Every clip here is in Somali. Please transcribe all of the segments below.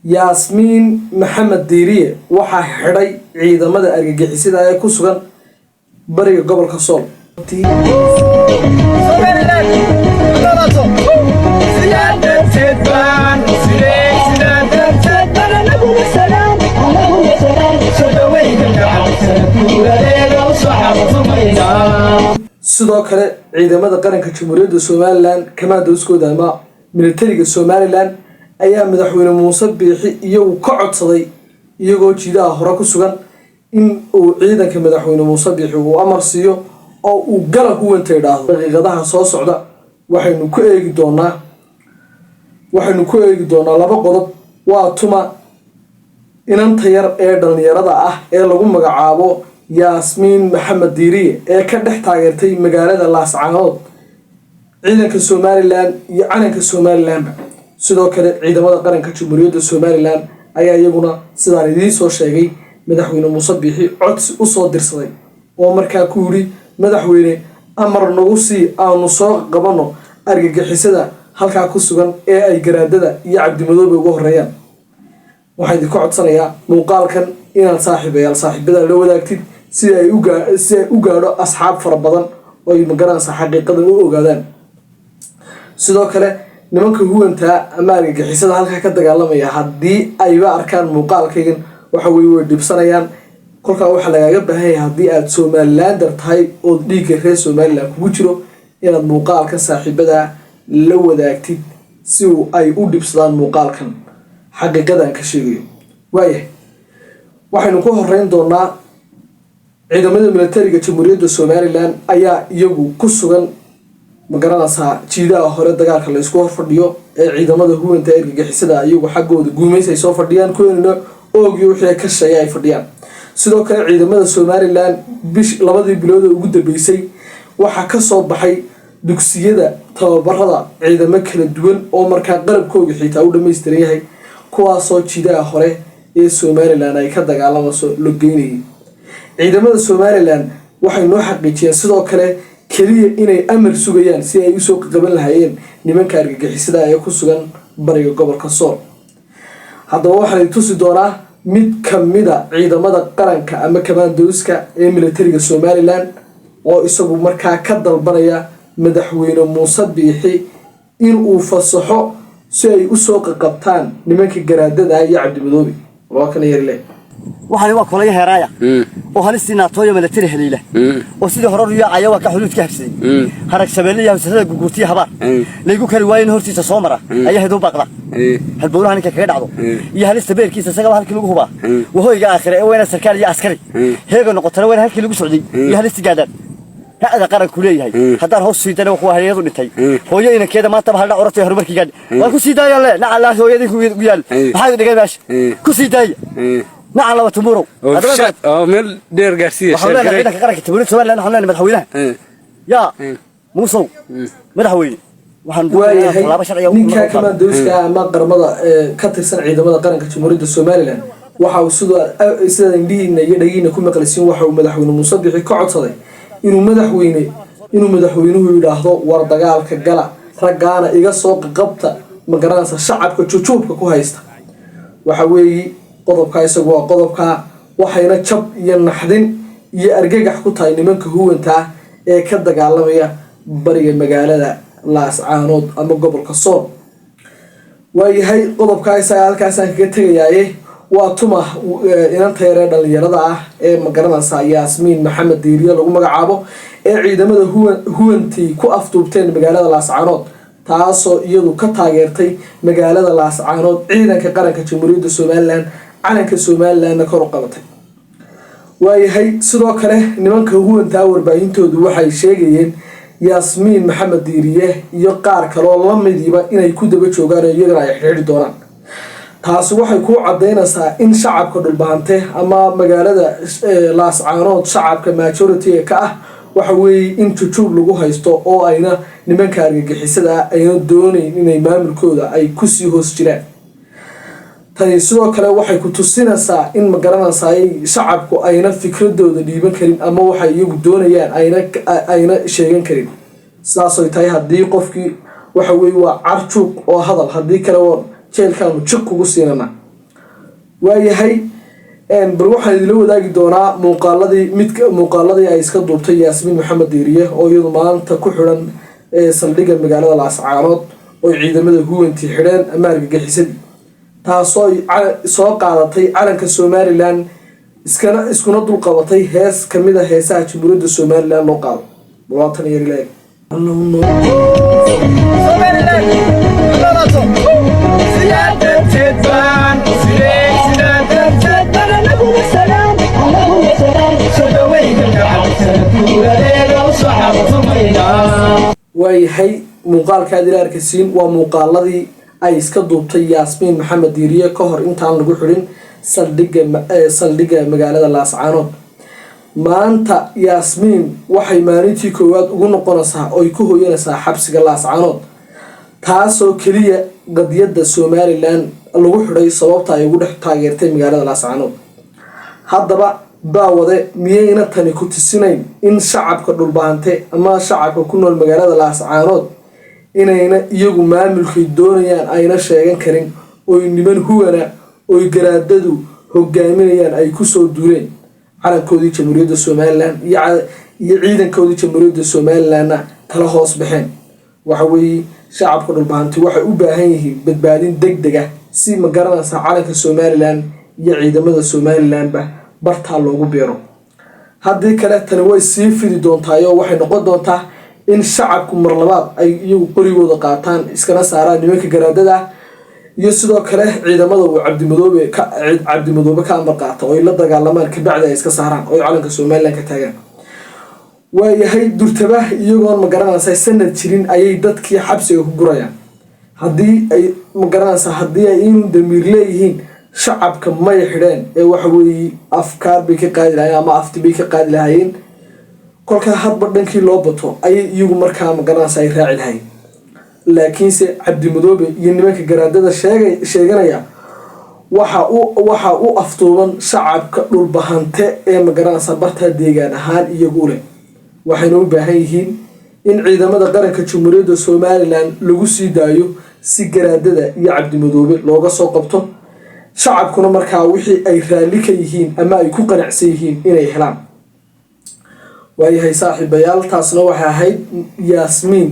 ياسمين محمد ديرية waxaa xidhay ciidamada argagixisada ee ku sugan bariga gobolka Sool sidoo kale ciidamada qaranka Jamhuuriyadda Soomaaliland kamaadooskooda ama militariga Soomaaliland ayaa madaxweyne Muuse Biixi iyagu ka codsaday iyagoo jiidaha hore ku sugan in uu ciidanka madaxweyne Muuse Biixi uu amar siiyo oo uu galab u wanta yiraahdo daqiiqadaha soo socda waxaynu ku eegi doonaa laba qodob waa tuma inanta yar ee dhalinyarada ah ee lagu magacaabo Yasmin Maxamed Diiriye ee ka dhex taageertay magaalada Laascaanood ciidanka Soomaaliland iyo calanka Soomaaliland sidoo kale ciidamada qaranka Jamhuuriyadda Soomaaliland ayaa iyaguna sidaan idiin soo sheegay madaxweyne Muuse Biixi codsi u soo dirsaday oo markaa ku yiri madaxweyne amar nagu sii aanu soo qabano argagixisada halka ku sugan ee ay garaadada iyo cabdimadoobe ugu horeeyaan waxaan idin ka codsanayaa muuqaalkan inaad saaxiibada la wadaagtid si ay u gaadho asxaab fara badan oo ay magaranaysa xaqiiqada u ogaadaan sidoo kale nimanka huwanta ama argagixisada halka ka dagaalamaya haddii ayba arkaan muuqaalkaygan waxa way dhibsanayaan kolka waxa lagaga baahan yahay haddii aad Somalilander tahay oo dhiigga reer Somaliland kugu jiro inaad muuqaalka saaxiibada la wadaagtid si ay u dhibsadaan muuqaalkan xaqiiqadan ka sheegayo waxaynu ku horeyn doonaa ciidamada militariga Jamhuuriyadda Soomaaliland ayaa iyagu ku sugan magaranaysa jiidaha hore dagaalka la isku horfadhiyo ee ciidamada huwanta argagixisada iyagu xaggooda guumeysay soo fadhiyaan kuweena oogiyo wixii ka shaqeeyay ay fadhiyaan sidoo kale ciidamada Soomaaliland labadii bilood ugu dambeysay waxa ka soo baxay dugsiyada tababarada ciidamo kala duwan oo markaa qalabkooda xitaa u dhameystiran yahay kuwaasoo jiidaha hore ee Soomaaliland ay ka dagaalamayso logeynay ciidamada Soomaaliland waxay noo xaqiijiyeen sidoo kale kaliya inay amar sugayaan si ay u soo qaban lahaayeen nimanka argagixisada ee ku sugan bariga gobolka Sool haddaba waxaan tusi doonaa mid kamida ciidamada qaranka ama kamaandooska ee militariga Soomaaliland oo isagu markaa ka dalbanaya madaxweyne Muuse Biixi in uu fasaxo si ay u soo qabtaan nimanka garaadada iyo cabdimadoobe waa kan yarle waxaan waa kulay heeraaya oo halisina tooyo military heliila oo sidii hore u yaacay waa ka xuduud ka habsay harag shabeeliya wasaaradda guurtiya habar leegu kari waayeen hortiisa soo mara ayaa heedo baqda hal bowlaha ninka kaga dhacdo iyo halista beerkiisa isaga halkii lagu hubaa wahooyga aakhire ee weyna sarkaal iyo askari heega noqotana weyna halkii lagu socday iyo halista gaadaan هذا قرن كلية هاي هذا هو السيدنا وهو هي يضل تاي هو يجينا كذا ما تبغى هذا عرضه هرب كي قال وكل سيدا يلا نعلا هو يدك ويال هذا اللي قال كل سيدا نعلا وتمرو هذا مل دير قاسية حنا هنا قرن كتبون سؤال لأن حنا مدحوينه يا موسو مدحوين ninka kamaandooska ama qaramada ka tirsan ciidamada qaranka Jamhuuriyadda Soomaaliland waxa uu sida indhihiina iyo dhagiina ku maqlaysiin waxa uu madaxweyne Muuse Biixi ka codsaday inuu madaxweynuhu yiraahdo war dagaalka gala ragaana iga soo qabta magaranaysa shacabka jujuubka ku haysta waxa weeye qodobka isagu waa qodobka waxayna jab iyo naxdin iyo argagax ku tahay nimanka huwanta ee ka dagaalamaya bariga magaalada Laascaanood ama gobolka Sool waayahay qodobka isaga halkaas aan kaga tagayay waa tuma inanta yar dhalinyarada ah ee magaranaysa Yasmin Maxamed Diiriye lagu magacaabo ee ciidamada huwantii ku afduubteen magaalada Laascaanood taasoo iyadu ka taageertay magaalada Laascaanood ciidanka qaranka Jamhuuriyadda Soomaaliland calanka Soomaaliland kor u qabatay waayahay sidoo kale nimanka huwanta warbaahintoodu waxay sheegayeen Yasmin Maxamed Diiriye iyo qaar kale oo la midiba inay ku daba joogaan iyagana ay xiriir doonaan taasi waxay ku cadeynaysaa in shacabka dhulbaante ama magaalada Laascaanood shacabka majority ka ah waxa weeye in jujuub lagu haysto oo ayna nimanka argagixisada ayna doonayn inay maamulkooda ay ku sii hoos jiraan tani sidoo kale waxay ku tusinaysaa in magaranaysa shacabku ayna fikradooda dhiiban karin ama waxay iyagu doonayaan ayna sheegan karin saasoo tahay haddii qofkii waxa weeye waa carjuuq oo hadal haddii kale oo jeelkaanu jig kugu siinana waayahay bal waxaan idinla wadaagi doonaa muuqaaladii ay iska duubtay yaasmiin maxamed diiriye oo iyadu maanta ku xidhan saldhigga magaalada laascaanood oo ciidamada huwantii xidheen ama argagixisadii taasoo soo qaadatay calanka somalilan iskuna dulqabatay hees kamid a heesaha jamhuuriyadda somalilan loo qaado labaatan iyo leeg waayahay muuqaalka aad ila arkaysiin waa muuqaaladii ay iska duubtay yaasmiin maxamed diiriye ka hor intaan lagu xidhin saldhigga magaalada laascaanood maanta yaasmiin waxay maalintii koowaad ugu noqonaysaa oy ku hooyanaysaa xabsiga laascaanood taasoo keliya qadiyadda somalilan lagu xidhay sababta ay ugu dhex taageertay magaalada laascaanood haddaba daawade miyayna tani ku tusinayn in shacabka dhulbaante ama shacabka ku nool magaalada laascaanood inayna iyagu maamulkay doonayaan ayna sheegan karin oy niman huwana oy garaadadu hogaaminayaan ay kusoo duuleen calankoodii jamhuuriyadda somalilan iyo ciidankoodii jamhuuriyadda somalilanna kala hoos baxeen waxaweeye shacabka dhulbahanti waxay u baahan yihiin badbaadin deg deg ah si ma garanaysa calanka somalilan iyo ciidamada somalilanba bartaa loogu beero haddii kale tani way sii fidi doontaayoo waxay noqon doontaa in shacabku mar labaad ay iyagu qorigooda qaataan iskana saaraan nimanka garaadada iyo sidoo kale ciidamada uu cabdimadoobe ka amar qaata oo ay la dagaalamaan kabacdi ay iska saaraan oo ay calanka somalilan ka taagaan waayahay durtaba iyagoon ma garanaysa sanad jirin ayay dadkii xabsiga ku gurayaan haddii ay ma garanaysa haddii ay inuu damiir leeyihiin shacabka may xidheen ee waxaweeye afkaar bay ka qaadi lahayeen ama afti bay ka qaadi lahayeen kolkaa hadba dhankii loo bato ayay iyagu markaa ma garanaysa ay raaci lahayn laakiinse cabdimadoobe iyo nimanka garaadada sheeganaya waxa u aftuuban shacabka dhulbahante ee ma garanaysa bartaa deegaan ahaan iyagu leh waxayna u baahan yihiin in ciidamada qaranka jamhuuriyadda somalilan lagu sii daayo si garaadada iyo cabdimadoobe looga soo qabto shacabkuna markaa wixii ay raalli ka yihiin ama ay ku qanacsan yihiin inay helaan waayahay saaxiibayaal taasna waxay ahayd yaasmiin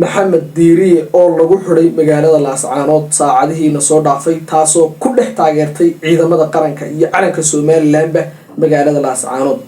maxamed diiriye oo lagu xidhay magaalada laascaanood saacadihiina soo dhaafay taasoo ku dhex taageertay ciidamada qaranka iyo calanka somalilanba magaalada laascaanood